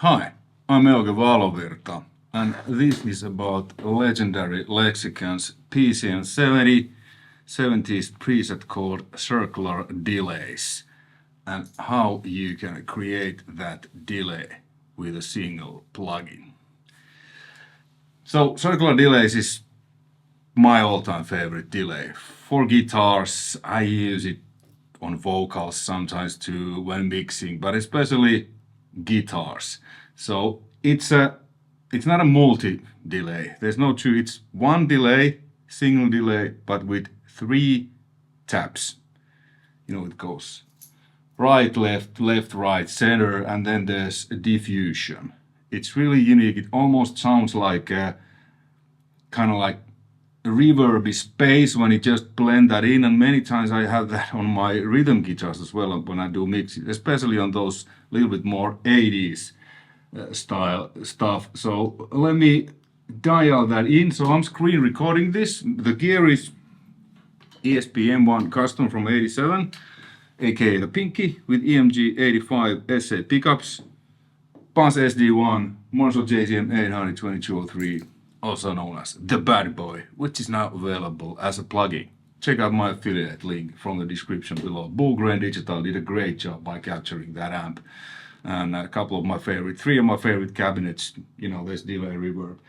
Hi, I'm Euge Valovirta, and this is about legendary Lexicon's PCM70 preset called Circular Delays, and how you can create that delay with a single plugin. So Circular Delays is my all-time favorite delay. For guitars, I use it on vocals sometimes too when mixing, but especially guitars. So it's not a multi-delay. There's no two. It's one delay, single delay, but with 3 taps. You know, it goes right, left, left, right, center, and then there's a diffusion. It's really unique. It almost sounds like kind of like a reverby space when you just blend that in, and many times I have that on my rhythm guitars as well when I do mixing, especially on those little bit more 80s style stuff. So let me dial that in. So I'm screen recording this. The gear is ESP-M1 custom from 87, aka the Pinky, with EMG 85 SA pickups, Bass SD1, Marshall JCM 82203, also known as the Bad Boy, which is now available as a plugin. Check out my affiliate link from the description below. Bullgrain Digital did a great job by capturing that amp. And a couple of my favorite, 3 of my favorite cabinets, you know, there's delay, reverb.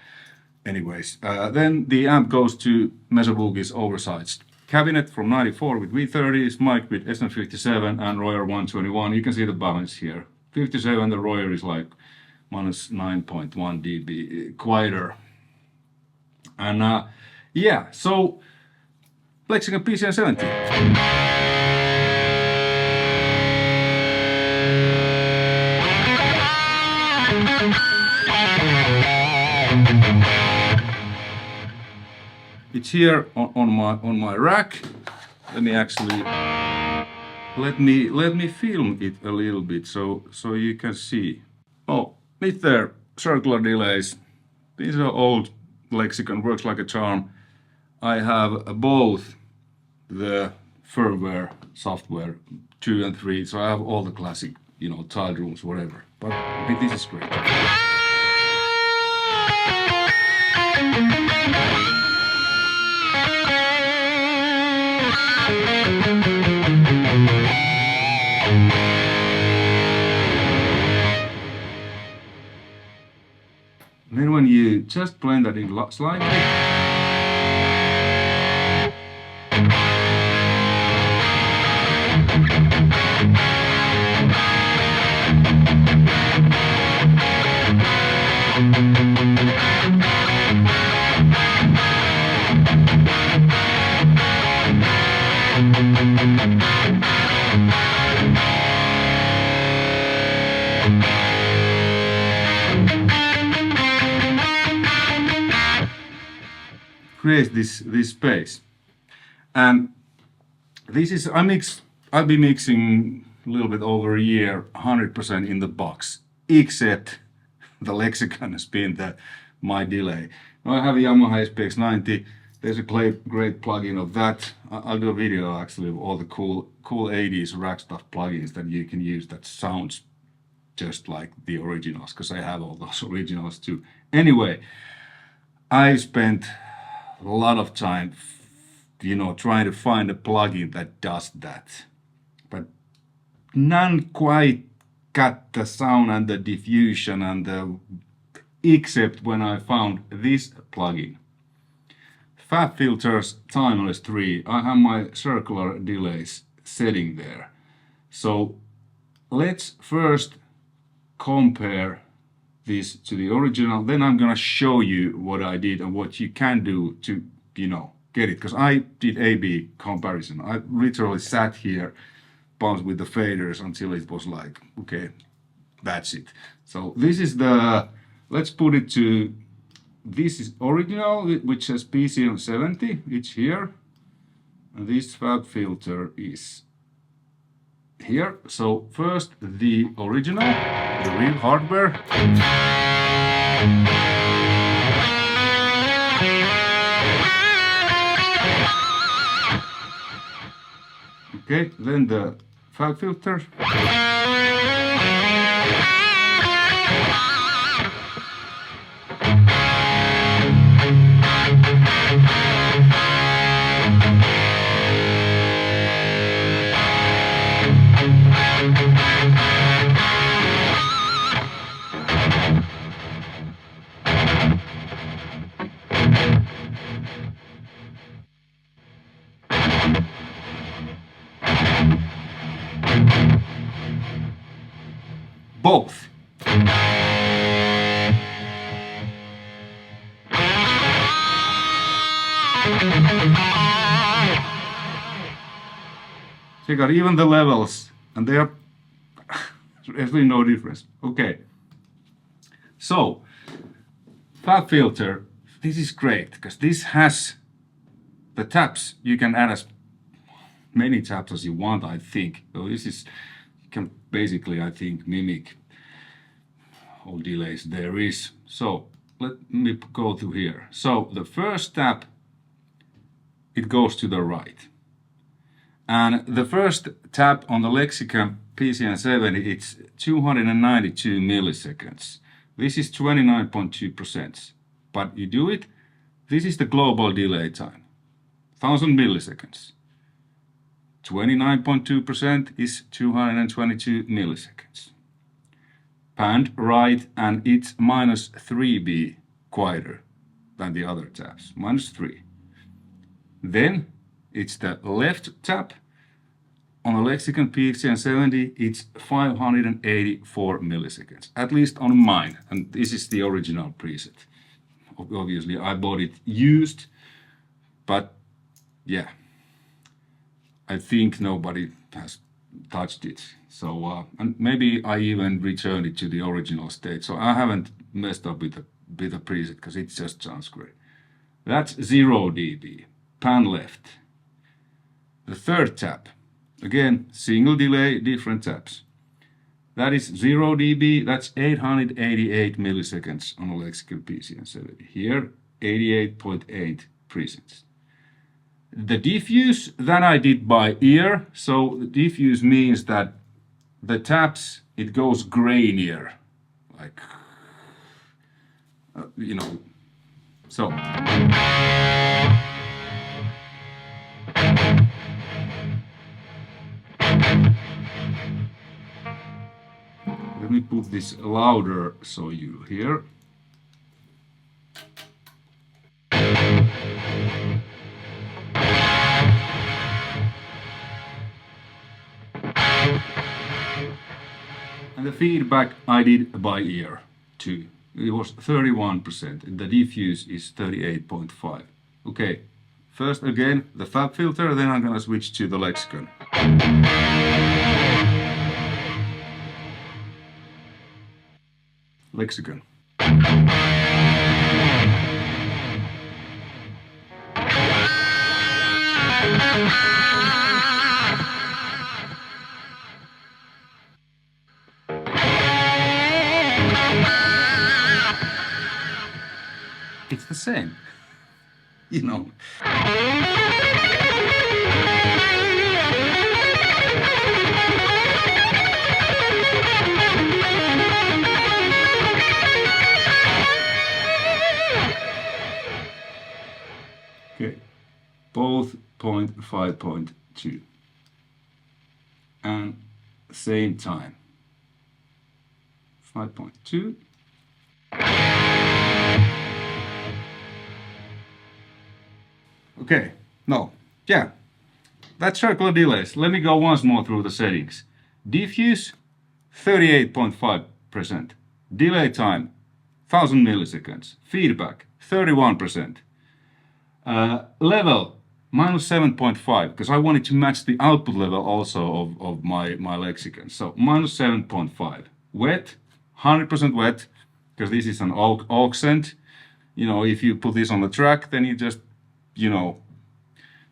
Anyways, then the amp goes to Mesa Boogie's oversized cabinet from 94 with V30s, mic with SM57 and Royer 121. You can see the balance here. 57, the Royer is like minus 9.1 dB quieter. And yeah, so Lexicon PCM70. It's here on my rack. Let me actually let me film it a little bit so you can see. Oh, meet there, circular delays. These are old Lexicon, works like a charm. I have both the firmware software 2 and 3, so I have all the classic, you know, tiled rooms, whatever. But I think this is great. Then when you just blend that in slightly, creates this space. And this is I've been mixing a little bit over a year, 100% in the box, except the Lexicon has been my delay. Now I have a Yamaha SPX90. There's a great plugin of that. I'll do a video actually of all the cool 80s rack stuff plugins that you can use that sounds just like the originals, because I have all those originals too. Anyway, I spent a lot of time, you know, trying to find a plugin that does that, but none quite got the sound and the diffusion and except when I found this plugin, FabFilter Timeless 3. I have my circular delays setting there. So let's first compare this to the original, then I'm gonna show you what I did and what you can do to, you know, get it, because I did A/B comparison. I literally sat here, bounced with the faders until it was like, okay, that's it. So this is let's put it to, this is original, which says PCM70, it's here, and this FabFilter is here. So first the original, the real hardware. Okay, then the FabFilter. So you got even the levels, and they are there's really no difference. Okay. So FabFilter, this is great because this has the tabs. You can add as many tabs as you want, I think. So this is can basically, I think, mimic all delays there is. So let me go to here. So the first tab, it goes to the right. And the first tab on the Lexicon PCM70, it's 292 milliseconds. This is 29.2%. But you do it, this is the global delay time, 1000 milliseconds. 29.2% is 222 milliseconds. Panned right, and it's minus 3B quieter than the other tabs, minus 3. Then it's the left tab. On a Lexicon PCM70, it's 584 milliseconds, at least on mine. And this is the original preset. Obviously, I bought it used, but yeah, I think nobody has touched it. So, and maybe I even returned it to the original state. So I haven't messed up with the preset because it just sounds great. That's 0 dB, pan left. The third tab, again, single delay, different tabs. That is 0 dB, that's 888 milliseconds on a Lexicon PCM70. Here, 88.8 presets. The diffuse, that I did by ear. So the diffuse means that the tabs, it goes grainier, like, you know, so. Let me put this louder so you hear. And the feedback I did by ear too. It was 31%. The diffuse is 38.5. Okay, first again the FabFilter, then I'm gonna switch to the Lexicon. Lexicon. It's the same, you know. Okay, both 0.5.2 and same time, 5.2. Okay, no, yeah, that's circular delays. Let me go once more through the settings. Diffuse, 38.5%. Delay time, 1000 milliseconds. Feedback, 31%. Level, minus 7.5, because I wanted to match the output level also of my Lexicon. So, minus 7.5. Wet, 100% wet, because this is an accent. You know, if you put this on the track, then you just, you know,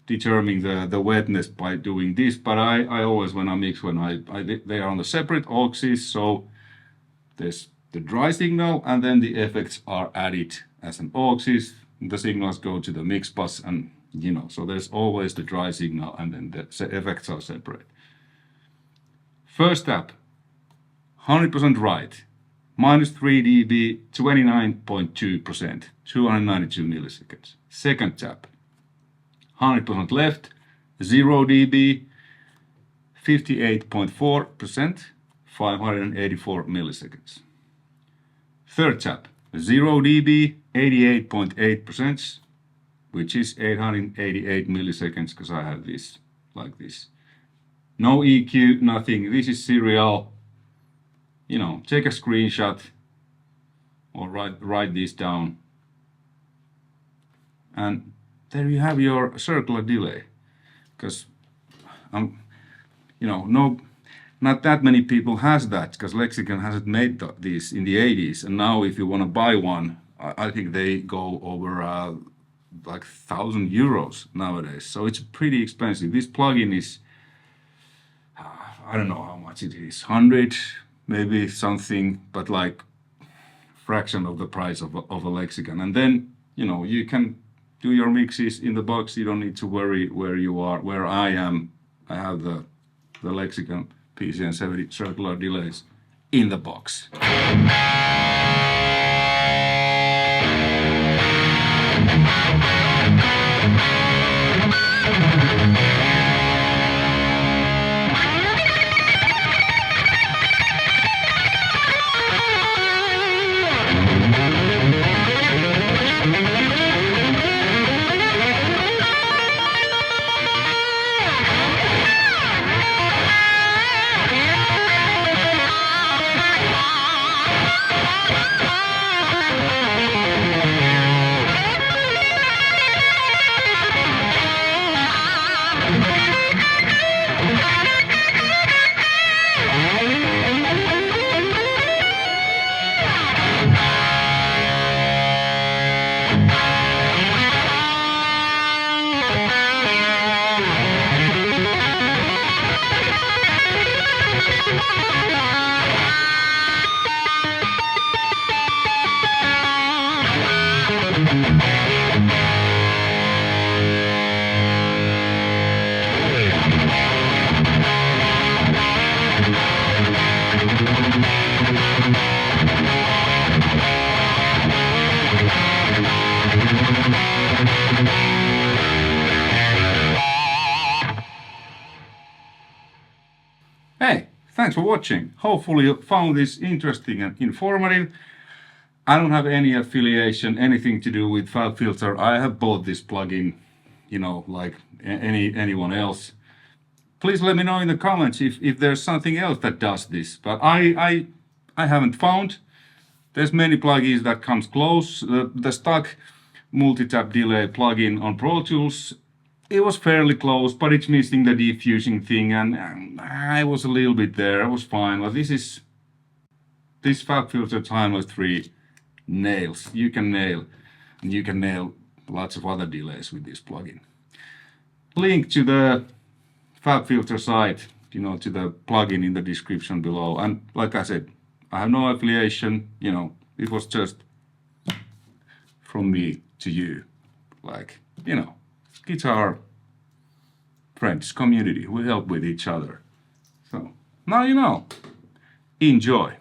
determine the wetness by doing this. But I always, when I mix, they are on the separate auxes, so there's the dry signal and then the effects are added as an auxes. The signals go to the mix bus, and you know, so there's always the dry signal and then the effects are separate. First tab, 100% right, minus 3 dB, 29.2%, 292 milliseconds. Second tab, 100% left, 0 dB, 58.4%, 584 milliseconds. Third tab, 0 dB, 88.8%, which is 888 milliseconds, because I have this like this. No EQ, nothing. This is serial. you know, take a screenshot or write this down. And there you have your circular delay. Because you know, not that many people has that, because Lexicon hasn't made these in the 80s. And now if you want to buy one, I think they go over like 1,000 euros nowadays. So it's pretty expensive. This plugin is, I don't know how much it is, 100, maybe something, but like fraction of the price of a Lexicon. And then, you know, you can do your mixes in the box. You don't need to worry where you are. Where I am, I have the Lexicon PCM70 Circular Delays in the box. Hey, thanks for watching. Hopefully you found this interesting and informative. I don't have any affiliation, anything to do with FabFilter. I have bought this plugin, you know, like anyone else. Please let me know in the comments if there's something else that does this. But I haven't found. There's many plugins that comes close. The stock multi-tap delay plugin on Pro Tools, it was fairly close, but it's missing the diffusing thing, and I was a little bit there. I was fine, but this FabFilter Timeless 3 nails. You can nail, and you can nail lots of other delays with this plugin. Link to the FabFilter site, you know, to the plugin in the description below. And like I said, I have no affiliation, you know, it was just from me to you. Like, you know, guitar friends, community, we help with each other. So now you know. Enjoy.